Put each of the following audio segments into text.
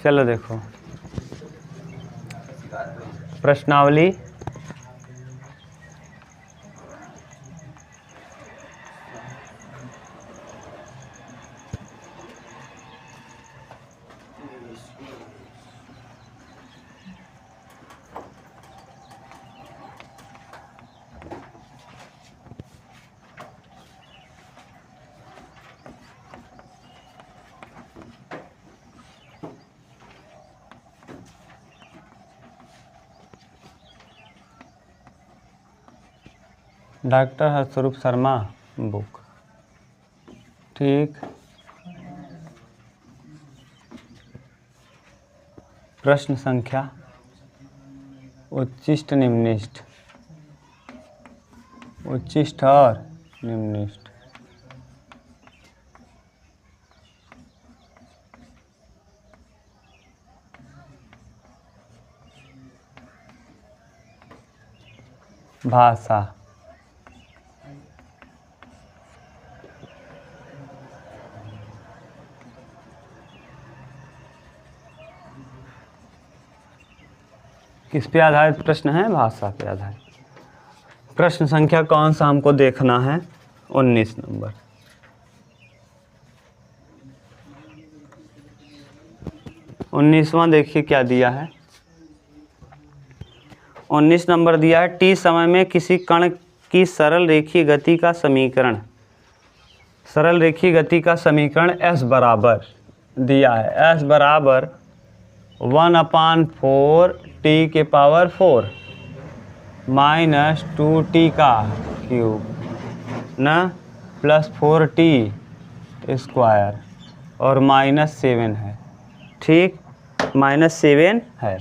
चलो देखो प्रश्नावली। Doctor Harshroop Sharma book. ठीक, प्रश्न संख्या उच्चिष्ट निम्निष्ट, उच्चिष्ट और निम्निष्ट। भाषा, किस पे आधारित प्रश्न है? भाषा पे आधारित। प्रश्न संख्या कौन सा हमको देखना है? 19 नंबर। 19वां देखिए क्या दिया है। 19 नंबर दिया है, टी समय में किसी कण की सरल रेखीय गति का समीकरण। सरल रेखीय गति का समीकरण s बराबर दिया है, s बराबर 1/4 टी के पावर 4 माइनस 2t का क्यूब न प्लस 4t स्क्वायर और -7 है। ठीक, -7 है।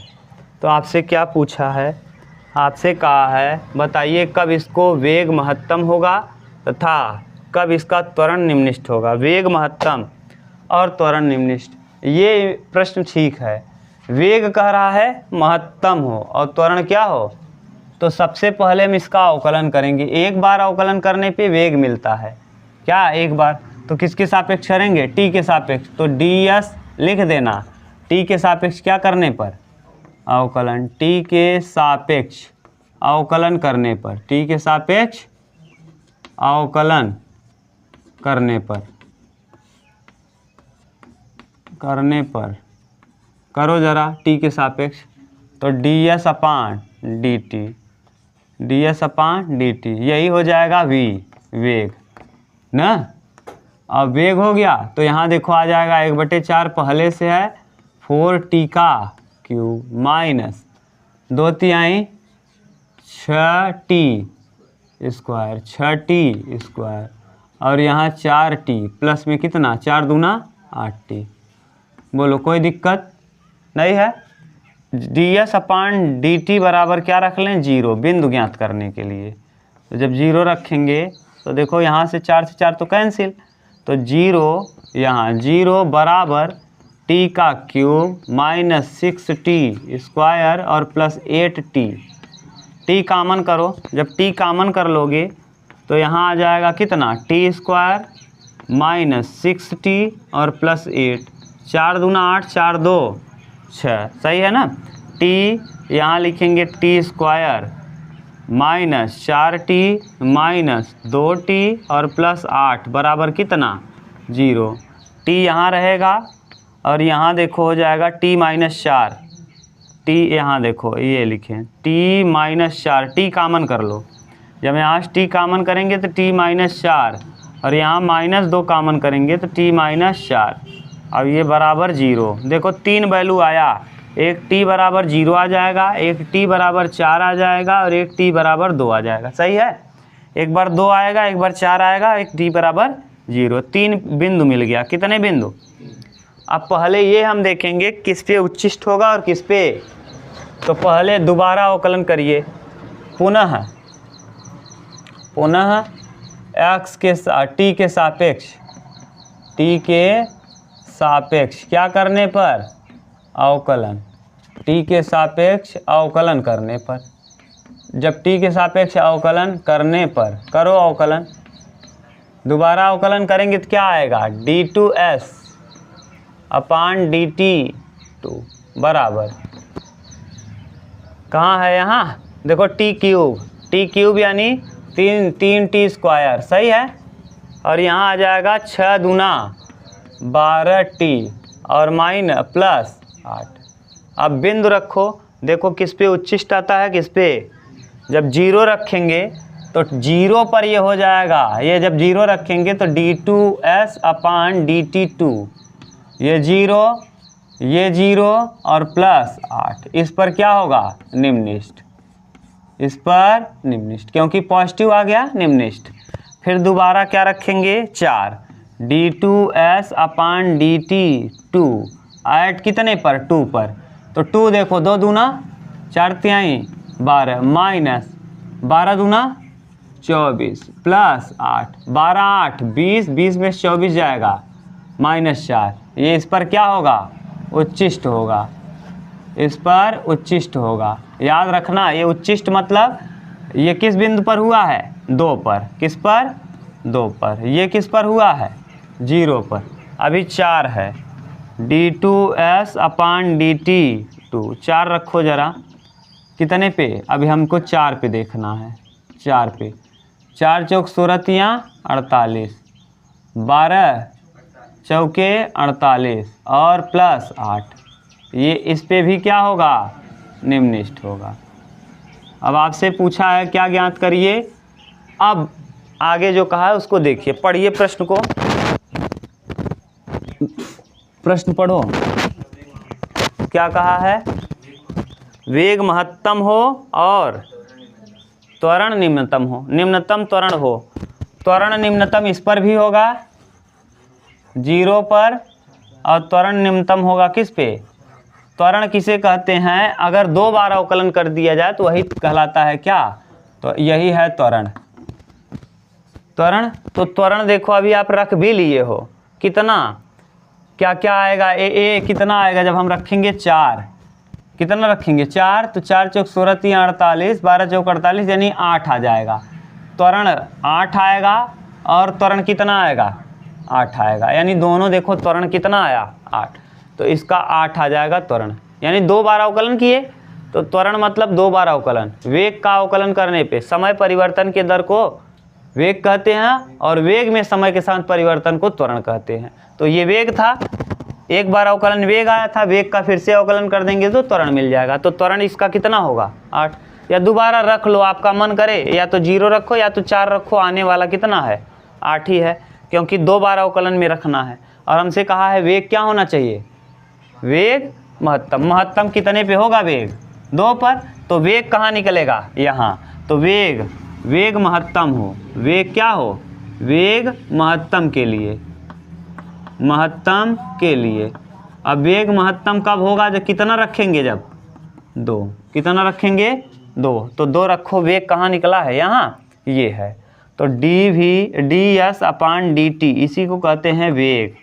तो आपसे क्या पूछा है? आपसे कहा है बताइए कब इसको वेग महत्तम होगा तथा कब इसका त्वरण निम्निष्ठ होगा। वेग महत्तम और त्वरण निम्निष्ठ, ये प्रश्न ठीक है। वेग कह रहा है महत्तम हो और त्वरण क्या हो, तो सबसे पहले हम इसका अवकलन करेंगे। एक बार अवकलन करने पे वेग मिलता है क्या? एक बार। तो किसके सापेक्ष करेंगे? टी के सापेक्ष। तो ds लिख देना, टी के सापेक्ष क्या करने पर? अवकलन। टी के सापेक्ष अवकलन करने पर, टी के सापेक्ष अवकलन करने पर करो जरा टी के सापेक्ष। तो ds अपान dt, ds अपान dt, यही हो जाएगा v, वेग ना। अब वेग हो गया तो यहाँ देखो आ जाएगा 1/4 पहले से है 4t का क्यूब माइनस 2 तिहाई 6t स्क्वायर, 6t स्क्वायर और यहाँ 4t प्लस में कितना 4 दूना 8t। बोलो कोई दिक्कत नहीं है। ds अपान dt बराबर क्या रख लें? 0, बिंदु ज्ञात करने के लिए। तो जब 0 रखेंगे तो देखो यहाँ से 4 से 4 तो कैंसिल, तो 0 यहाँ 0 बराबर t का क्यूब माइनस 6t स्क्वायर और प्लस 8t। t कामन करो, जब t कामन कर लोगे तो यहाँ आ जाएगा कितना? t स्क्वायर माइनस 6t और प्लस 8, 4 दूना 8, 4 2 6, सही है ना। t यहाँ लिखेंगे t square minus 4t minus 2t और प्लस 8 बराबर कितना? 0। t यहाँ रहेगा और यहाँ देखो हो जाएगा t माइनस 4, t यहाँ देखो ये लिखें t माइनस 4, t कामन कर लो। जब यहाँ t कामन करेंगे तो t माइनस 4 और यहाँ -2 कामन करेंगे तो t माइनस 4। अब ये बराबर 0। देखो 3 वैल्यू आया, एक t बराबर 0 आ जाएगा, एक t बराबर 4 आ जाएगा और एक t बराबर 2 आ जाएगा। सही है, एक बार 2 आएगा, एक बार 4 आएगा, एक t बराबर 0। 3 बिंदु मिल गया। कितने बिंदु? अब पहले ये हम देखेंगे किस पे उच्चिष्ट होगा और किस पे। तो पहले दोबारा अवकलन करिए, पुनः x के t के सापेक्ष, t के सापेक्ष क्या करने पर? अवकलन। t के सापेक्ष अवकलन करने पर। जब t के सापेक्ष अवकलन करने पर करो अवकलन, दोबारा अवकलन करेंगे तो क्या आएगा? d2s अपान dt 2 बराबर कहाँ है यहाँ देखो टी क्यूब यानी 3t स्क्वायर सही है। और यहाँ आ जाएगा 6 दूना 12t और प्लस 8। अब बिंदु रखो, देखो किस पे उच्छिष्ट आता है, किस पे, जब 0 रखेंगे तो 0 पर ये हो जाएगा, ये जब 0 रखेंगे तो d2s अपान dt2, ये 0 और प्लस 8, इस पर क्या होगा निम्निष्ठ, इस पर निम्निष्ठ क्योंकि पॉजिटिव आ गया निम्निष्ठ। फिर दोबारा क्या रखेंगे 4 d2s अपान dt2 ऐट कितने पर 2 पर, तो 2 देखो 2 दूना 4 तिहाई 12 माइनस 12 दूना 24 प्लस 8 12 8 20 20 में 24 जाएगा -4, ये इस पर क्या होगा उच्छिष्ट होगा, इस पर उच्छिष्ट होगा। याद रखना ये उच्छिष्ट मतलब ये किस बिंदु पर हुआ है 2 पर, किस पर 2 पर, ये किस पर हुआ है 0 पर। अभी 4 है d2s अपान dt2, 4 रखो ज़रा कितने पे, अभी हमको 4 पे देखना है, 4 पे 4 चौक 16 48 12 चौके 48 और प्लस 8, ये इस पे भी क्या होगा निम्निष्ठ होगा। अब आपसे पूछा है क्या ज्ञात करिए, अब आगे जो कहा है उसको देखिए, पढ़िए प्रश्न को, प्रश्न पढ़ो क्या कहा है, वेग महत्तम हो और त्वरण निम्नतम हो, निम्नतम त्वरण हो, त्वरण निम्नतम इस पर भी होगा 0 पर और त्वरण निम्नतम होगा किस पे, त्वरण किसे कहते हैं, अगर 2 बार अवकलन कर दिया जाए तो वही कहलाता है क्या, तो यही है त्वरण। त्वरण तो त्वरण देखो अभी आप रख भी लिए हो, कितना क्या क्या आएगा, ए कितना आएगा जब हम रखेंगे 4, कितना रखेंगे 4, तो 4 चौक 16 48 12 चौक 48 यानी 8 आ जाएगा, त्वरण 8 आएगा और त्वरण कितना आएगा 8 आएगा, यानी दोनों देखो त्वरण कितना आया 8, तो इसका 8 आ जाएगा त्वरण, यानी 2 बार अवकलन किए तो त्वरण मतलब 2 बार अवकलन। वेग का अवकलन करने पे समय परिवर्तन के दर को वेग कहते हैं और वेग में समय के साथ परिवर्तन को त्वरण कहते हैं। तो ये वेग था, 1 बार अवकलन वेग आया था, वेग का फिर से अवकलन कर देंगे तो त्वरण मिल जाएगा, तो त्वरण इसका कितना होगा 8, या दोबारा रख लो आपका मन करे, या तो 0 रखो या तो 4 रखो, आने वाला कितना है 8 ही है क्योंकि 2 बार अवकलन में रखना है। और हमसे कहा है वेग क्या होना चाहिए, वेग महत्तम, महत्तम कितने पे होगा वेग 2 पर, तो वेग कहाँ निकलेगा यहाँ, तो वेग महत्तम हो, वेग क्या हो, वेग महत्तम के लिए, महत्तम के लिए। अब वेग महत्तम कब होगा, जब कितना रखेंगे, जब 2, कितना रखेंगे 2, तो 2 रखो, वेग कहाँ निकला है यहाँ, ये है, तो ds अपान dt इसी को कहते हैं वेग।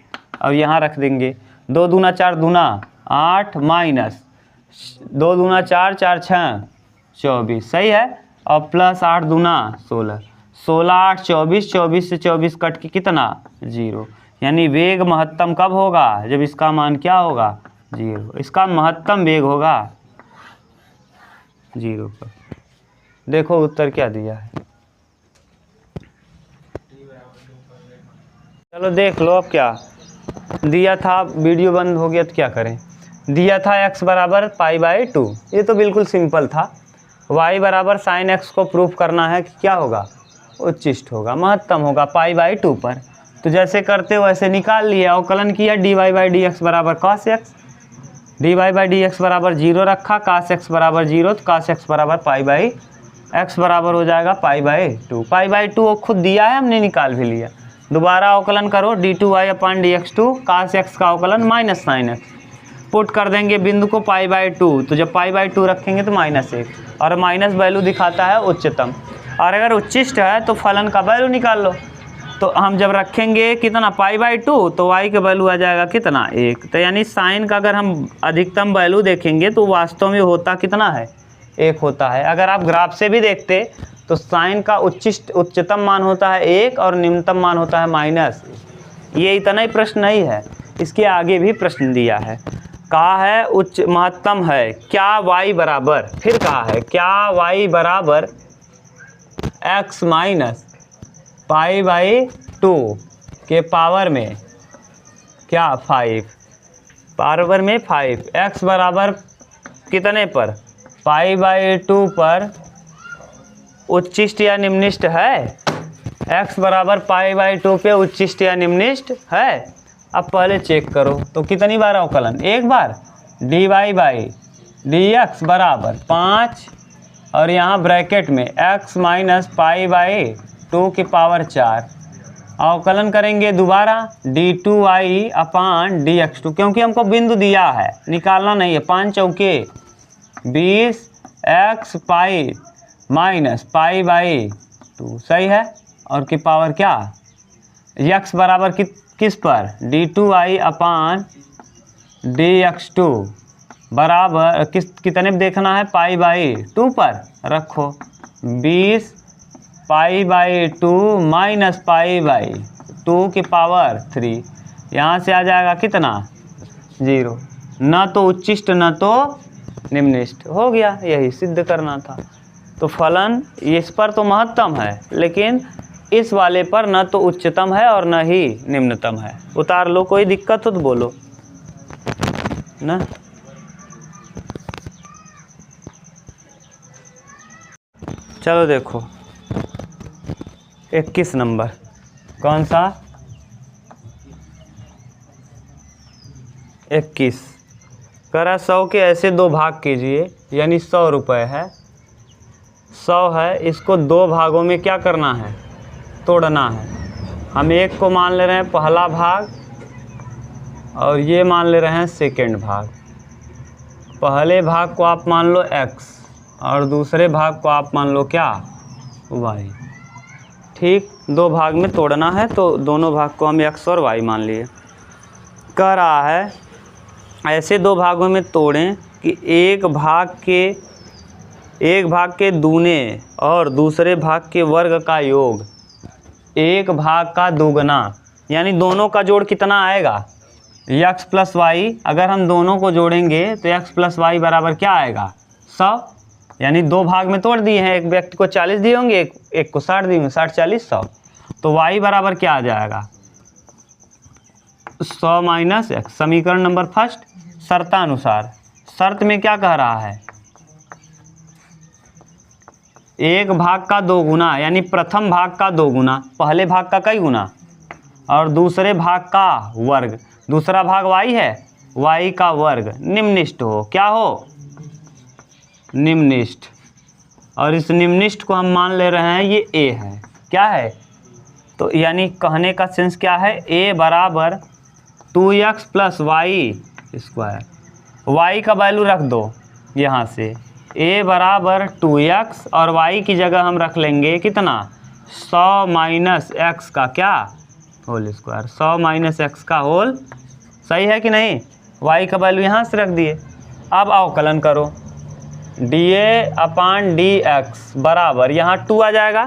अब यहाँ रख देंगे 2 दूना 4 दूना 8 माइनस 2 दूना 4 4 6 24 सही है, और प्लस 8 दूना 16 16 8 24 24 से 24 कट के कितना 0, यानी वेग महत्तम कब होगा, जब इसका मान क्या होगा 0, इसका महत्तम वेग होगा 0 पर। देखो उत्तर क्या दिया है, चलो देख लो। अब क्या दिया था, वीडियो बंद हो गया तो क्या करें, दिया था x बराबर π/2, ये तो बिल्कुल सिंपल था। y बराबर sin x को प्रूफ करना है कि क्या होगा उच्छिष्ट होगा, महत्तम होगा π/2 पर, तो जैसे करते हो वैसे निकाल लिया, अवकलन किया dy/dx बराबर cos x, dy/dx बराबर 0 रखा, cos x बराबर 0, तो cos x बराबर π/x बराबर हो जाएगा π/2, π/2 खुद दिया है हमने निकाल भी लिया। दोबारा अवकलन करो d2y अपान dx2, cos x का अवकलन माइनस sin x, पुट कर देंगे बिंदु को π/2, तो जब π/2 रखेंगे तो -1, और माइनस वैल्यू दिखाता है उच्चतम, और अगर उच्छिष्ट है तो फलन का वैल्यू निकाल लो, तो हम जब रखेंगे कितना π/2 तो y का वैल्यू आ जाएगा कितना 1, तो यानी साइन का अगर हम अधिकतम वैल्यू देखेंगे तो वास्तव में होता कितना है 1 होता है। अगर आप ग्राफ से भी देखते तो साइन का उच्चतम मान होता है 1 और निम्नतम मान होता है -1। ये इतना ही प्रश्न नहीं है, इसके आगे भी प्रश्न दिया है। कहा है उच्च महत्तम है, क्या y बराबर, फिर कहा है क्या y बराबर x माइनस पाई बाई 2 के पावर में क्या 5, पावर में 5, x बराबर कितने पर, पाई बाई 2 पर उच्चिष्ट या निम्निष्ट है, x बराबर पाई बाई 2 पे उच्चिष्ट या निम्निष्ट है। अब पहले चेक करो तो कितनी बार अवकलन, एक बार, dy बाई dx बराबर 5 और यहाँ ब्रैकेट में x माइनस पाई बाई 2 की पावर 4, अवकलन करेंगे दोबारा d2y अपान dx2, क्योंकि हमको बिंदु दिया है, निकालना नहीं है, 5 चौके 20 x pi minus pi by 2, सही है, और की पावर क्या, x बराबर किस पर, d2y अपान dx2 बराबर कितने देखना है, पाई बाई 2 पर रखो, 20 pi by 2 minus pi by 2 की पावर 3, यहाँ से आ जाएगा कितना 0, न तो उच्चिष्ट न तो निम्निष्ट, हो गया, यही सिद्ध करना था। तो फलन इस पर तो महत्तम है, लेकिन इस वाले पर न तो उच्चतम है और न ही निम्नतम है। उतार लो, कोई दिक्कत हो तो बोलो ना। चलो देखो 21 नंबर, कौन सा 21, करा 100 के ऐसे 2 भाग कीजिए, यानी 100 रुपये है, 100 है, इसको 2 भागों में क्या करना है, तोड़ना है। हम एक को मान ले रहे हैं पहला भाग और ये मान ले रहे हैं सेकंड भाग। पहले भाग को आप मान लो x और दूसरे भाग को आप मान लो क्या, y। ठीक, 2 भाग में तोड़ना है तो दोनों भाग को हम x और y मान लिए। कह रहा है ऐसे 2 भागों में तोड़ें कि एक भाग के दूने और दूसरे भाग के वर्ग का योग एक भाग का दोगुना, यानी दोनों का जोड़ कितना आएगा, x प्लस वाई। अगर हम दोनों को जोड़ेंगे तो x प्लस वाई बराबर क्या आएगा 100, यानी 2 भाग में तोड़ दिए हैं, एक व्यक्ति को 40 दिए होंगे, एक को 60 दिए होंगे, 60 40 100, तो y बराबर क्या आ जाएगा 100 माइनस x। समीकरण नंबर फर्स्ट शर्तानुसार, शर्त में क्या कह रहा है, एक भाग का 2 गुना, यानी प्रथम भाग का 2 गुना, पहले भाग का कई गुना, और दूसरे भाग का वर्ग, दूसरा भाग y है, y का वर्ग निम्निष्ट हो, क्या हो निम्निष्ट, और इस निम्निष्ट को हम मान ले रहे हैं ये a है, क्या है, तो यानी कहने का सेंस क्या है, a बराबर 2x plus Y square, y का वैल्यू रख दो यहाँ से, a बराबर 2x और y की जगह हम रख लेंगे कितना 100 माइनस एक्स का क्या होल स्क्वायर, 100 माइनस एक्स का होल, सही है कि नहीं, y का वैल्यू यहाँ से रख दिए। अब अवकलन करो, dA अपान dx बराबर यहाँ 2 आ जाएगा,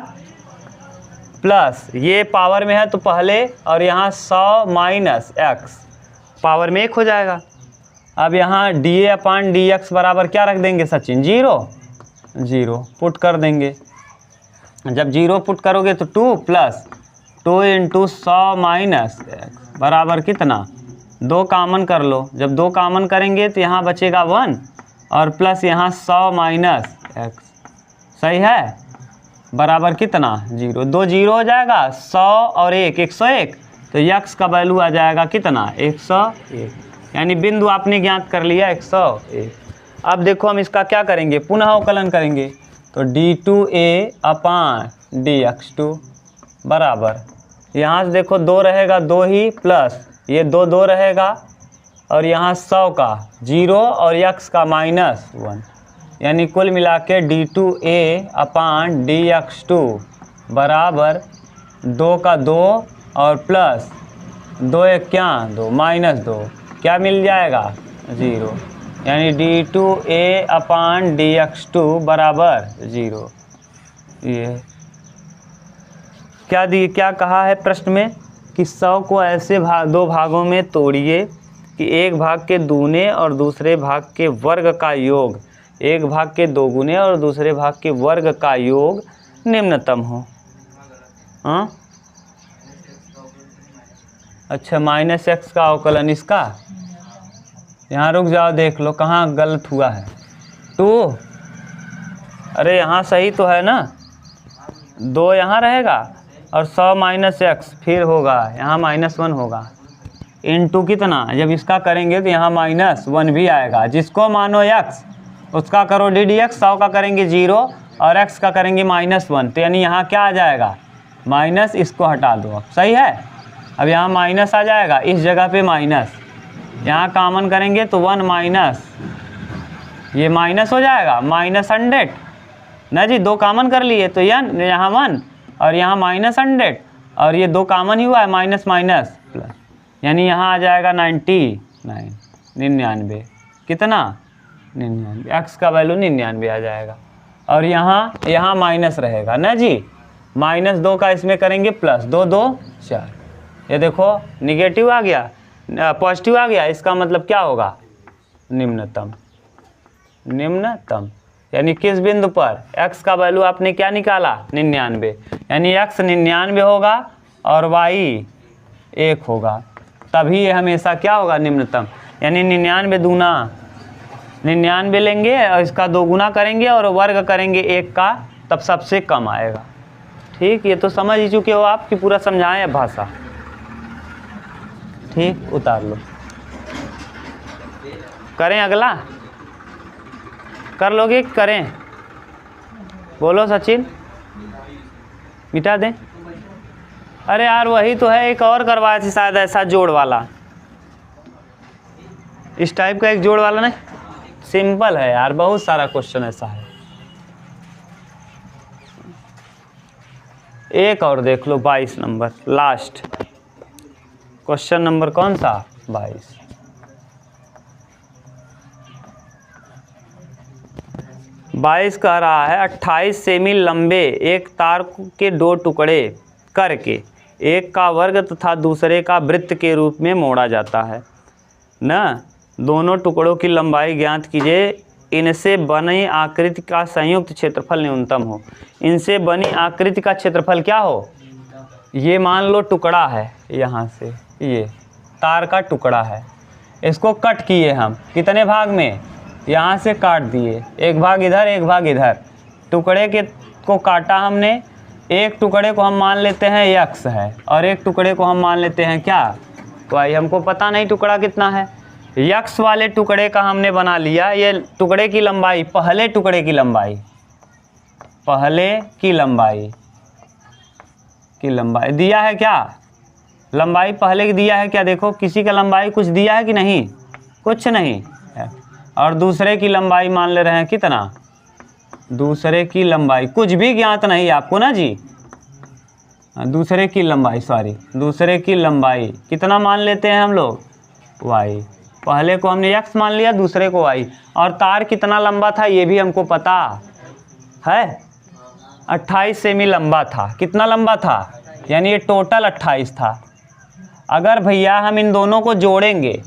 प्लस ये पावर में है तो पहले, और यहाँ 100 माइनस एक्स पावर में 1 हो जाएगा। अब यहाँ dA अपान dx बराबर क्या रख देंगे सचिन, 0 पुट कर देंगे। जब 0 पुट करोगे तो 2 प्लस 2 इंटू 100 माइनस एक्स बराबर कितना, 2 कामन कर लो, जब 2 कामन करेंगे तो यहाँ बचेगा 1 और प्लस यहाँ 100 माइनस एक्स, सही है, बराबर कितना 0, 2 0 हो जाएगा, 100 और 1 101, तो x का वैल्यू आ जाएगा कितना 101, यानी बिंदु आपने ज्ञात कर लिया 101। अब देखो हम इसका क्या करेंगे, पुनः अवकलन करेंगे, तो d2a अपान dx2 बराबर, यहाँ से देखो 2 रहेगा 2 ही, प्लस ये 2 रहेगा, और यहाँ 100 का 0 और x का -1, यानी कुल मिला के d2a अपान dx2 बराबर 2 का 2 और प्लस 2 1 क्या 2 -2, क्या मिल जाएगा 0, यानी d2a अपान dx2 बराबर 0। ये क्या कहा है प्रश्न में कि 100 को ऐसे 2 भागों में तोड़िए कि एक भाग के दूने और दूसरे भाग के वर्ग का योग, एक भाग के दोगुने और दूसरे भाग के वर्ग का योग निम्नतम हो। हाँ अच्छा, -x का अवकलन इसका, यहाँ रुक जाओ, देख लो कहाँ गलत हुआ है। 2, अरे यहाँ सही तो है ना, 2 यहाँ रहेगा और 100 - x फिर होगा यहाँ -1 होगा, इनटू कितना, जब इसका करेंगे तो यहाँ -1 भी आएगा। जिसको मानो x उसका करो ddx, 100 का करेंगे 0 और x का करेंगे -1, तो यानी यहाँ क्या आ जाएगा माइनस, इसको हटा दो। अब सही है, अब यहाँ माइनस आ जाएगा, इस जगह पे माइनस, यहाँ कॉमन करेंगे तो 1 माइनस, ये माइनस हो जाएगा -100 ना जी, 2 कॉमन कर लिए तो यहाँ 1 और यहाँ -100 और ये 2 कॉमन ही हुआ है, माइनस माइनस प्लस, यानी यहाँ आ जाएगा 99 कितना 99, x का वैल्यू 99 आ जाएगा। और यहाँ माइनस रहेगा ना जी, -2 का इसमें करेंगे प्लस, 2 2 4, ये देखो निगेटिव आ गया, पॉजिटिव आ गया, इसका मतलब क्या होगा निम्नतम। यानी किस बिंदु पर, x का वैल्यू आपने क्या निकाला 99, यानी x 99 होगा और y 1 होगा, तभी ये हमेशा क्या होगा निम्नतम। यानी 99 दूना 99 लेंगे और इसका 2 गुना करेंगे और वर्ग करेंगे 1 का, तब सबसे कम आएगा। ठीक, ये तो समझ ही चुके हो आप कि पूरा समझाएं अब भाषा। ठीक, उतार लो, करें अगला, कर लोगे करें, बोलो सचिन, मिटा दें। अरे यार वही तो है, एक और करवाए थे शायद ऐसा जोड़ वाला, इस टाइप का एक जोड़ वाला नहीं, सिंपल है यार, बहुत सारा क्वेश्चन ऐसा है। एक और देख लो 22 नंबर, लास्ट क्वेश्चन नंबर कौन सा 22 कह रहा है 28 सेमी लंबे एक तार के 2 टुकड़े करके एक का वर्ग तथा दूसरे का वृत्त के रूप में मोड़ा जाता है न, दोनों टुकड़ों की लंबाई ज्ञात कीजिए, इनसे बनी आकृति का संयुक्त क्षेत्रफल न्यूनतम हो। इनसे बनी आकृति का क्षेत्रफल क्या हो, ये मान लो टुकड़ा है, यहाँ से ये तार का टुकड़ा है, इसको कट किए हम कितने भाग में, यहाँ से काट दिए, एक भाग इधर एक भाग इधर, टुकड़े के को काटा हमने, एक टुकड़े को हम मान लेते हैं x है और एक टुकड़े को हम मान लेते हैं क्या y, हमको पता नहीं टुकड़ा कितना है। x वाले टुकड़े का हमने बना लिया, ये टुकड़े की लंबाई, पहले टुकड़े की लंबाई, दिया है क्या, लंबाई पहले की दिया है क्या, देखो किसी का लंबाई कुछ दिया है कि नहीं, कुछ नहीं है। और दूसरे की लंबाई मान ले रहे हैं कितना, दूसरे की लंबाई कुछ भी ज्ञात नहीं आपको ना जी, दूसरे की लंबाई कितना मान लेते हैं हम लोग y, पहले को हमने x मान लिया, दूसरे को y। और तार कितना लंबा था ये भी हमको पता है, 28 सेमी लंबा था, कितना लंबा था, यानी ये टोटल 28 था। अगर भैया हम इन दोनों को जोड़ेंगे,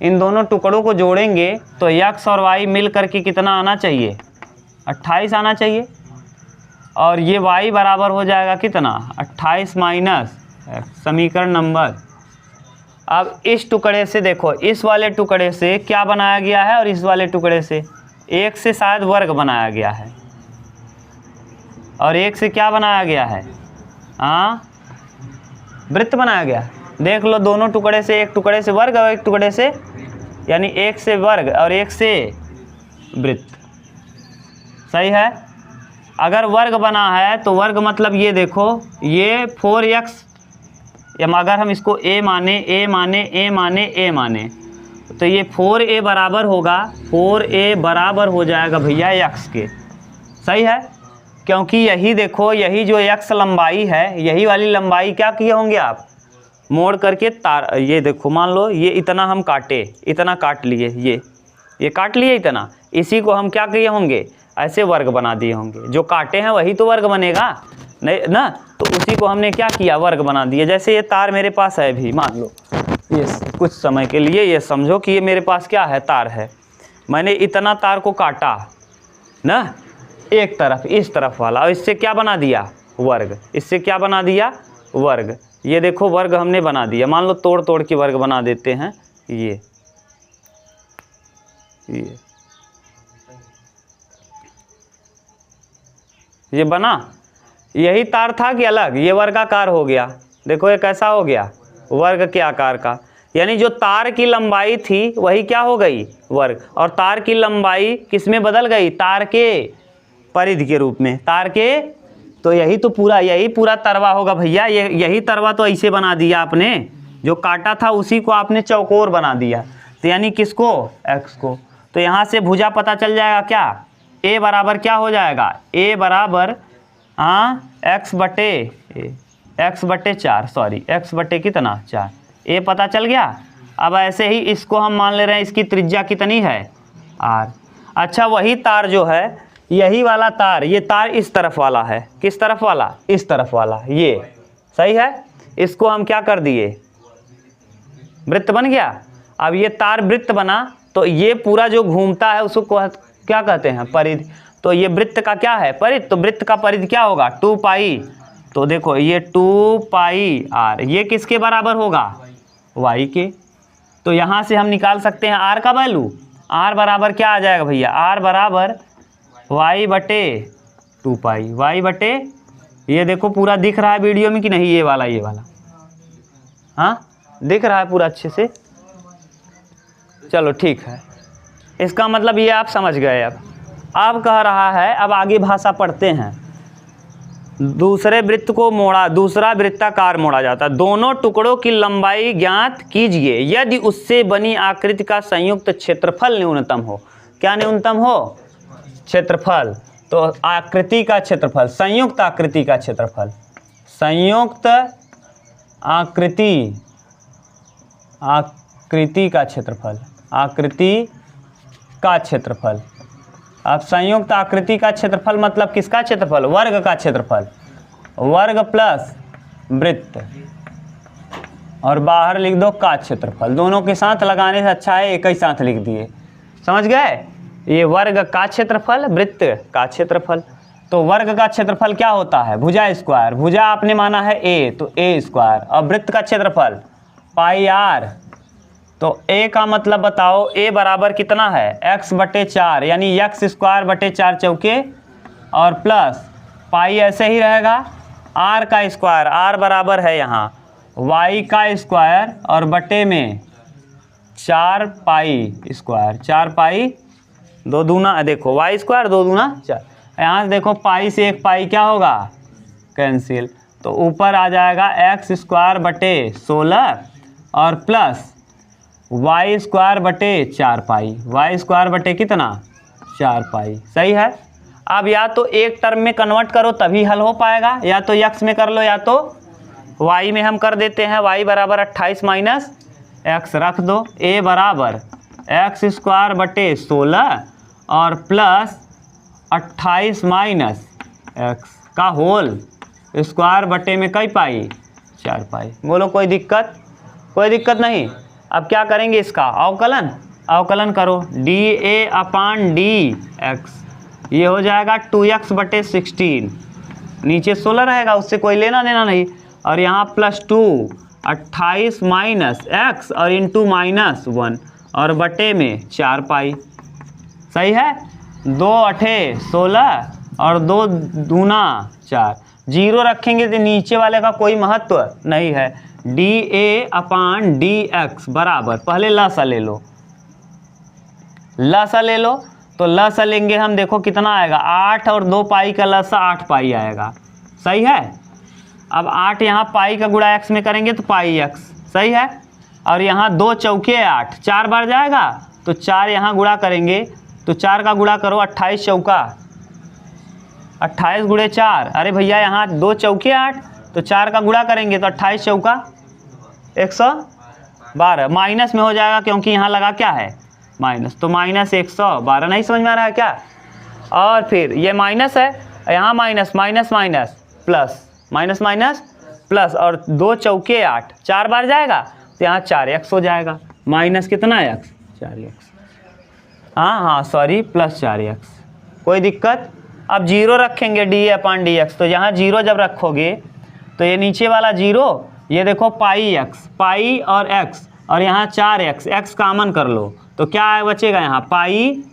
इन दोनों टुकड़ों को जोड़ेंगे तो x और y मिल करके कितना आना चाहिए, 28 आना चाहिए, और ये y बराबर हो जाएगा कितना 28 माइनस समीकरण नंबर। अब इस टुकड़े से देखो, इस वाले टुकड़े से क्या बनाया गया है और इस वाले टुकड़े से एक से शायद वर्ग बनाया गया है और एक से क्या बनाया गया है, वृत्त बनाया गया। देख लो दोनों टुकड़े से, एक टुकड़े से वर्ग और एक टुकड़े से, यानी एक से वर्ग और एक से वृत्त, सही है। अगर वर्ग बना है तो वर्ग मतलब ये देखो, ये 4x, अगर हम इसको a माने तो ये 4a बराबर होगा, 4a बराबर हो जाएगा भैया x के, सही है। क्योंकि यही देखो, यही जो x लंबाई है, यही वाली लंबाई क्या किए होंगे आप, मोड़ करके तार, ये देखो मान लो ये इतना हम काटे, इतना काट लिए, ये काट लिए इतना, इसी को हम क्या किए होंगे, ऐसे वर्ग बना दिए होंगे। जो काटे हैं वही तो वर्ग बनेगा नहीं ना, तो उसी को हमने क्या किया, वर्ग बना दिया। जैसे ये तार मेरे पास है भी, मान लो ये कुछ समय के लिए ये समझो कि ये मेरे पास क्या है, तार है। मैंने इतना तार को काटा ना, एक तरफ इस तरफ वाला, और इससे क्या बना दिया, वर्ग। इससे क्या बना दिया, वर्ग। ये देखो वर्ग हमने बना दिया। मान लो तोड़ तोड़ के वर्ग बना देते हैं। ये बना, यही तार था कि अलग, ये वर्गाकार हो गया। देखो ये कैसा हो गया, वर्ग के आकार का। यानी जो तार की लंबाई थी वही क्या हो गई, वर्ग। और तार की लंबाई किस में बदल गई, तार के परिधि के रूप में। तार के, तो यही तो पूरा, यही पूरा तरवा होगा भैया। यही तरवा तो ऐसे बना दिया आपने, जो काटा था उसी को आपने चौकोर बना दिया। तो यानी किसको, एक्स को। तो यहाँ से भुजा पता चल जाएगा क्या, ए बराबर क्या हो जाएगा, ए बराबर एक्स बटे 4, सॉरी एक्स बटे कितना 4, ए पता चल गया। अब ऐसे ही इसको हम मान ले रहे हैं, इसकी त्रिज्या कितनी है, आर। अच्छा वही तार जो है, यही वाला तार, ये तार इस तरफ वाला है, किस तरफ वाला, इस तरफ वाला, ये सही है। इसको हम क्या कर दिए, वृत्त बन गया। अब ये तार वृत्त बना, तो ये पूरा जो घूमता है उसको क्या कहते हैं, परिधि। तो ये वृत्त का क्या है, परिधि। तो वृत्त का परिधि क्या होगा, 2 पाई। तो देखो ये 2 पाई आर, ये किसके बराबर होगा, वाई के। तो यहाँ से हम निकाल सकते हैं आर का वैल्यू। आर बराबर क्या आ जाएगा भैया, आर बराबर वाई बटे 2 पाई, वाई बटे, ये देखो पूरा दिख रहा है वीडियो में कि नहीं, ये वाला, हाँ दिख रहा है पूरा अच्छे से। चलो ठीक है, इसका मतलब ये आप समझ गए। अब कह रहा है, अब आगे भाषा पढ़ते हैं। दूसरे वृत्त को मोड़ा, दूसरा वृत्ताकार मोड़ा जाता है। दोनों टुकड़ों की लंबाई ज्ञात कीजिए यदि उससे बनी आकृति का संयुक्त क्षेत्रफल न्यूनतम हो। क्या न्यूनतम हो, क्षेत्रफल। तो आकृति का क्षेत्रफल, संयुक्त आकृति का क्षेत्रफल, संयुक्त आकृति का क्षेत्रफल, आकृति का क्षेत्रफल। अब संयुक्त आकृति का क्षेत्रफल मतलब किसका क्षेत्रफल, वर्ग का क्षेत्रफल। वर्ग प्लस वृत्त, और बाहर लिख दो का क्षेत्रफल। दोनों के साथ लगाने से अच्छा है एक ही साथ लिख दिए, समझ गए। ये वर्ग का क्षेत्रफल, वृत्त का क्षेत्रफल। तो वर्ग का क्षेत्रफल क्या होता है, भुजा स्क्वायर। भुजा आपने माना है ए, तो ए स्क्वायर। और वृत्त का क्षेत्रफल पाई आर। तो ए का मतलब बताओ, ए बराबर कितना है, एक्स बटे 4, यानी एक्स स्क्वायर बटे 4 चौके, और प्लस पाई ऐसे ही रहेगा, आर का स्क्वायर, आर बराबर है यहाँ वाई का स्क्वायर, और बटे में 4 पाई स्क्वायर, 4 पाई 2 दूना, देखो वाई स्क्वायर 2 दूना 4। यहाँ से देखो पाई से एक पाई क्या होगा, कैंसिल। तो ऊपर आ जाएगा एक्स स्क्वायर बटे 16 और प्लस वाई स्क्वायर बटे 4 पाई, वाई स्क्वायर बटे कितना 4 पाई, सही है। अब या तो एक टर्म में कन्वर्ट करो तभी हल हो पाएगा, या तो एक्स में कर लो या तो वाई में हम कर देते हैं। वाई बराबर 28 माइनस एक्स रख दो। ए बराबर एक्स स्क्वायर बटे 16 और प्लस 28 माइनस एक्स का होल स्क्वायर बटे में कई पाई, 4 पाई। बोलो कोई दिक्कत, कोई दिक्कत नहीं। अब क्या करेंगे, इसका अवकलन, अवकलन करो। D A upon D x, ये हो जाएगा 2x बटे 16, नीचे 16 रहेगा, उससे कोई लेना देना नहीं। और यहाँ +2 28 माइनस एक्स और इंटू -1 और बटे में 4 पाई, सही है। 2 8 16 और 2 दूना 4, 0 रखेंगे तो नीचे वाले का कोई महत्व नहीं है। D A upon D x बराबर, पहले लसा ले लो, लसा ले लो। तो लसा लेंगे हम, देखो कितना आएगा, 8 और 2 पाई का लसा 8 पाई आएगा, सही है। अब 8 यहाँ पाई का गुणा एक्स में करेंगे तो पाई एक्स, सही है। और यहाँ 2 चौके 8, 4 बार जाएगा, तो 4 यहाँ गुणा करेंगे, तो 4 का गुणा करो, 28 चौका 28 गुणे 4। अरे भैया यहाँ 2 चौके 8, तो 4 का गुणा करेंगे तो 28 चौका 112, माइनस में हो जाएगा क्योंकि यहाँ लगा क्या है माइनस, तो -112। नहीं समझ में आ रहा है क्या। और फिर ये माइनस है, यहाँ minus minus minus plus, minus minus plus, और 2 चौके 8, 4 बार जाएगा, तो यहाँ 4x हो जाएगा, माइनस कितना x 4x, हाँ सॉरी प्लस 4x, कोई दिक्कत। अब 0 रखेंगे d/dx, तो यहाँ 0 जब रखोगे तो ये नीचे वाला 0, ये देखो पाई x, पाई और x, और यहाँ 4x, x कामन कर लो तो क्या बचेगा यहाँ पाई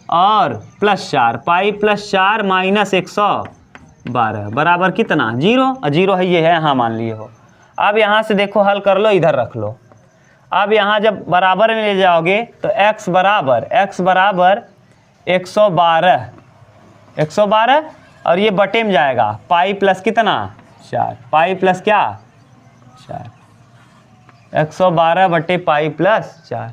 और प्लस 4, पाई प्लस 4 माइनस 112 बराबर कितना 0, और 0 है ये है, हाँ मान लिए हो। अब यहाँ से देखो हल कर लो, इधर रख लो। अब यहाँ जब बराबर में ले जाओगे तो x बराबर 112 और ये बटे में जाएगा पाई प्लस कितना 4, पाई प्लस क्या 4, 112 बटे पाई प्लस 4।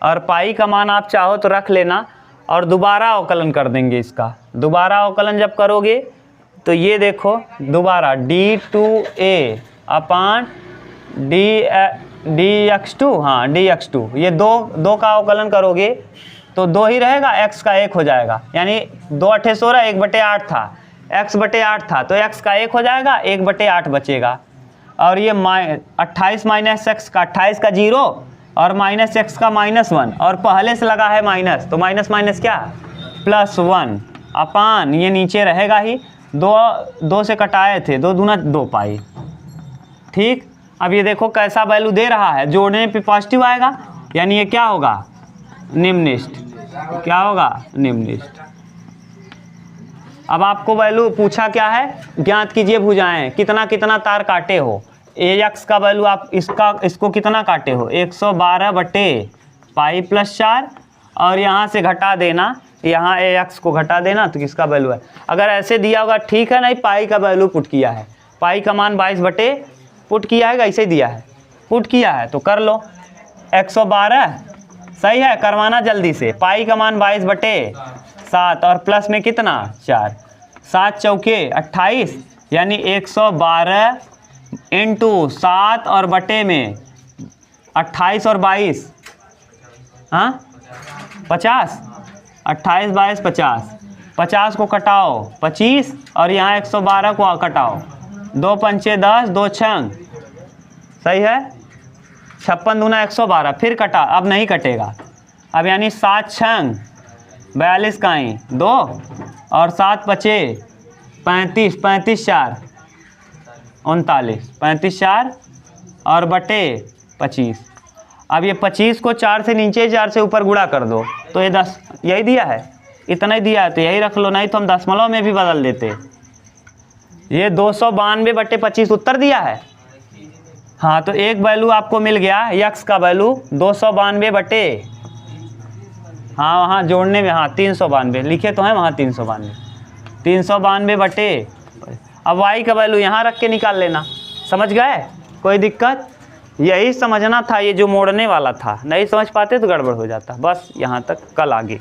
और पाई का मान आप चाहो तो रख लेना और दोबारा अवकलन कर देंगे इसका। दोबारा अवकलन जब करोगे तो ये देखो दोबारा d2a अपान dx2, हाँ dx2, ये दो का अवकलन करोगे तो 2 ही रहेगा, x का 1 हो जाएगा, यानी 2 8 16, 1/8 था, x बटे 8 था तो x का 1 हो जाएगा, 1/8 बचेगा। और ये 28 माइनस x का 28 का 0 और माइनस x का -1, और पहले से लगा है माइनस, तो माइनस माइनस क्या +1 अपान ये नीचे रहेगा ही, 2 से कटाए थे, 2 दूना 2 पाई। ठीक, अब ये देखो कैसा वैल्यू दे रहा है, जोड़ने पे पॉजिटिव आएगा, यानी ये क्या होगा निम्नलिखित, क्या होगा निम्नलिखित। अब आपको वैल्यू पूछा क्या है, ज्ञात कीजिए भुजाएं, कितना कितना तार काटे हो। ax का वैल्यू आप इसको कितना काटे हो 112 बटे पाई प्लस 4, और यहाँ से घटा देना, यहाँ ax को घटा देना तो किसका वैल्यू है। अगर ऐसे दिया होगा ठीक है, नहीं पाई का वैल्यू पुट किया है, पाई का मान 22 बटे पुट किया है, ऐसे दिया है पुट किया है तो कर लो 112 सही है, करवाना जल्दी से। पाई का मान 22 बटे 7 और प्लस में कितना 4, 7 चौके 28, यानी 112 इंटू 7 और बटे में 28 और 22, हाँ 50, 28 22 50, 50 को कटाओ 25 और यहाँ 112 को कटाओ, 2 पंचे 10, 2 छंग, सही है, 56 दूना 112, फिर कटा, अब नहीं कटेगा, अब यानी 7 छंग 42 काई 2 और 7 बचे 35, 35 4 39, 35 4 और बटे 25। अब ये 25 को 4 से नीचे 4 से ऊपर गुणा कर दो तो ये 10, यही दिया है, इतना ही दिया है तो यही रख लो, नहीं तो हम दशमलव में भी बदल देते। ये 292 बटे 25 उत्तर दिया है, हाँ तो एक वैल्यू आपको मिल गया, x का वैल्यू 292 बटे, हाँ वहाँ जोड़ने में, हाँ 392 लिखे तो हैं वहाँ 392 बटे, अब y का वैल्यू यहाँ रख के निकाल लेना। समझ गए, कोई दिक्कत, यही समझना था, ये जो मोड़ने वाला था, नहीं समझ पाते तो गड़बड़ हो जाता। बस यहाँ तक, कल आगे।